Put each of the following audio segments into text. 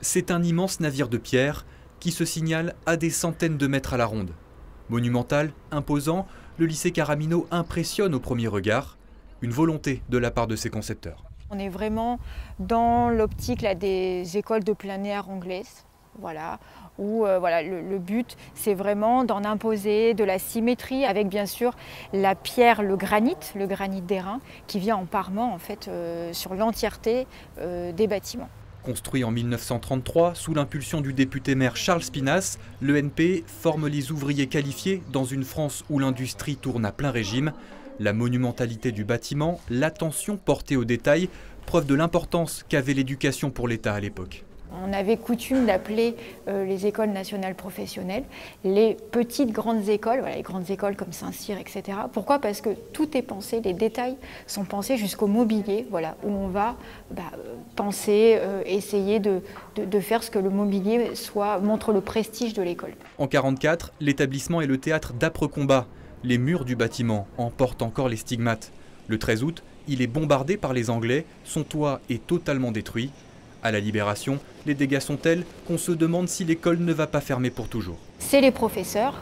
C'est un immense navire de pierre qui se signale à des centaines de mètres à la ronde. Monumental, imposant, le lycée Caramino impressionne au premier regard, une volonté de la part de ses concepteurs. On est vraiment dans l'optique des écoles de plein air anglaises, voilà, où le but c'est vraiment d'en imposer de la symétrie avec bien sûr la pierre, le granit d'airain qui vient en parement en fait sur l'entièreté des bâtiments. Construit en 1933 sous l'impulsion du député-maire Charles Spinasse, l'ENP forme les ouvriers qualifiés dans une France où l'industrie tourne à plein régime. La monumentalité du bâtiment, l'attention portée aux détails, preuve de l'importance qu'avait l'éducation pour l'État à l'époque. On avait coutume d'appeler les écoles nationales professionnelles les petites grandes écoles, les grandes écoles comme Saint-Cyr, etc. Pourquoi? Parce que tout est pensé, les détails sont pensés jusqu'au mobilier, où on va penser, essayer de faire ce que le mobilier montre le prestige de l'école. En 1944, l'établissement est le théâtre d'âpres combats. Les murs du bâtiment en portent encore les stigmates. Le 13 août, il est bombardé par les Anglais, son toit est totalement détruit. À la Libération, les dégâts sont tels qu'on se demande si l'école ne va pas fermer pour toujours. C'est les professeurs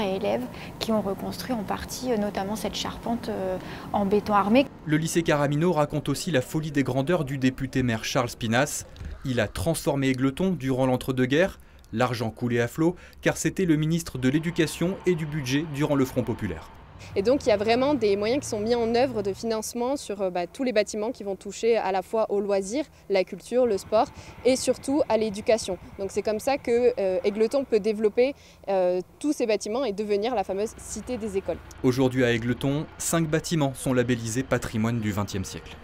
et élèves qui ont reconstruit en partie notamment cette charpente en béton armé. Le lycée Caramino raconte aussi la folie des grandeurs du député-maire Charles Spinasse. Il a transformé Égletons durant l'entre-deux-guerres, l'argent coulait à flot car c'était le ministre de l'Éducation et du Budget durant le Front populaire. Et donc il y a vraiment des moyens qui sont mis en œuvre de financement sur tous les bâtiments qui vont toucher à la fois au loisir, la culture, le sport et surtout à l'éducation. Donc c'est comme ça que Égletons peut développer tous ces bâtiments et devenir la fameuse cité des écoles. Aujourd'hui à Égletons, 5 bâtiments sont labellisés patrimoine du XXe siècle.